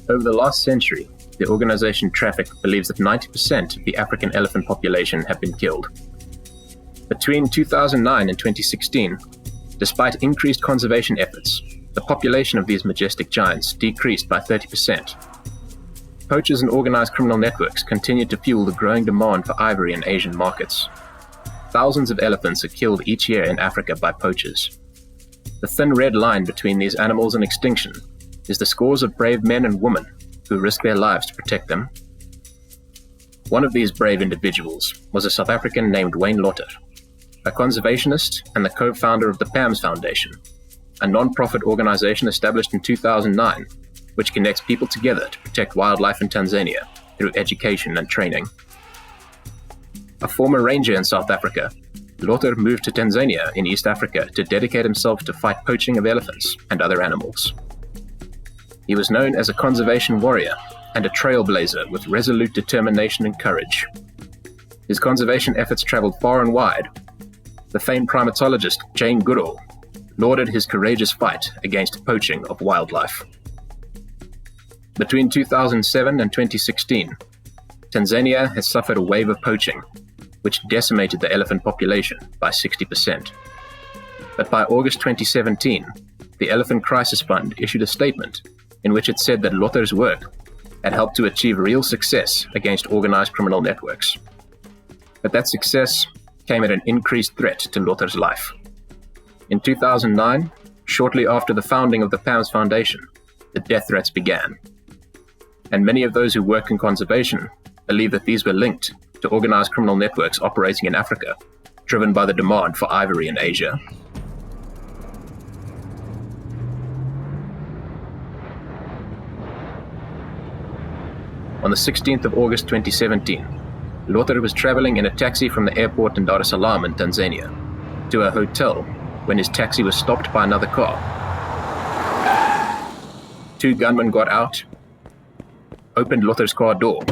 Over the last century, the organization Traffic believes that 90% of the African elephant population have been killed. Between 2009 and 2016, despite increased conservation efforts, the population of these majestic giants decreased by 30%. Poachers and organized criminal networks continue to fuel the growing demand for ivory in Asian markets. Thousands of elephants are killed each year in Africa by poachers. The thin red line between these animals and extinction is the scores of brave men and women who risk their lives to protect them. One of these brave individuals was a South African named Wayne Lotter, a conservationist and the co-founder of the PAMS Foundation, a non-profit organization established in 2009 which connects people together to protect wildlife in Tanzania through education and training. A former ranger in South Africa, Lotter moved to Tanzania in East Africa to dedicate himself to fight poaching of elephants and other animals. He was known as a conservation warrior and a trailblazer with resolute determination and courage. His conservation efforts traveled far and wide. The famed primatologist Jane Goodall lauded his courageous fight against poaching of wildlife. Between 2007 and 2016, Tanzania has suffered a wave of poaching, which decimated the elephant population by 60%. But by August 2017, the Elephant Crisis Fund issued a statement in which it said that Lotter's work had helped to achieve real success against organized criminal networks. But that success came at an increased threat to Lotter's life. In 2009, shortly after the founding of the PAMS Foundation, the death threats began. And many of those who work in conservation believe that these were linked to organized criminal networks operating in Africa, driven by the demand for ivory in Asia. On the 16th of August 2017, Lotter was traveling in a taxi from the airport in Dar es Salaam in Tanzania to a hotel when his taxi was stopped by another car. Two gunmen got out, opened Lotter's car door,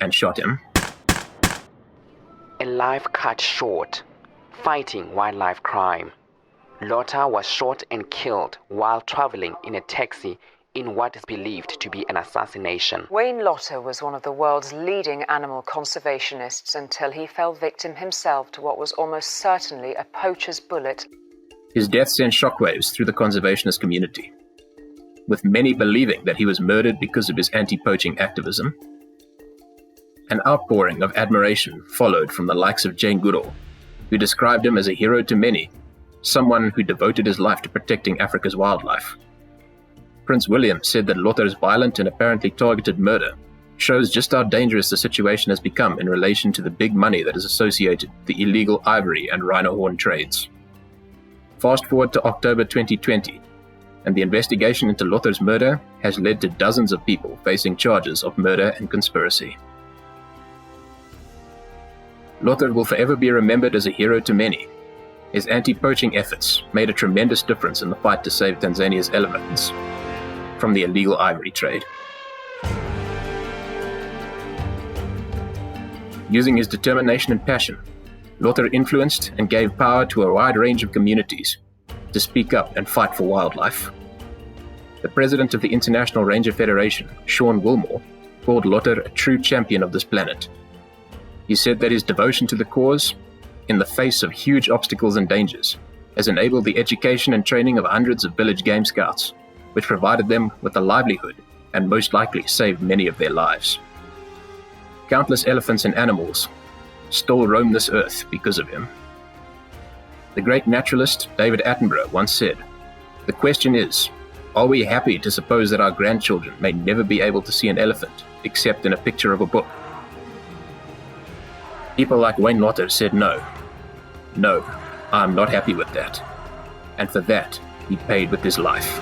and shot him. A life cut short, fighting wildlife crime. Lotter was shot and killed while traveling in a taxi in what is believed to be an assassination. Wayne Lotter was one of the world's leading animal conservationists until he fell victim himself to what was almost certainly a poacher's bullet. His death sent shockwaves through the conservationist community, with many believing that he was murdered because of his anti-poaching activism. An outpouring of admiration followed from the likes of Jane Goodall, who described him as a hero to many, someone who devoted his life to protecting Africa's wildlife. Prince William said that Lotter's violent and apparently targeted murder shows just how dangerous the situation has become in relation to the big money that is associated with the illegal ivory and rhino horn trades. Fast forward to October 2020, and the investigation into Lotter's murder has led to dozens of people facing charges of murder and conspiracy. Lotter will forever be remembered as a hero to many. His anti-poaching efforts made a tremendous difference in the fight to save Tanzania's elephants from the illegal ivory trade. Using his determination and passion, Lotter influenced and gave power to a wide range of communities to speak up and fight for wildlife. The president of the International Ranger Federation, Sean Wilmore, called Lotter a true champion of this planet. He said that his devotion to the cause, in the face of huge obstacles and dangers, has enabled the education and training of hundreds of village game scouts, which provided them with a livelihood and most likely saved many of their lives. Countless elephants and animals still roam this earth because of him. The great naturalist David Attenborough once said, "The question is, are we happy to suppose that our grandchildren may never be able to see an elephant except in a picture of a book?" People like Wayne Lotter said no. No, I'm not happy with that. And for that, he paid with his life.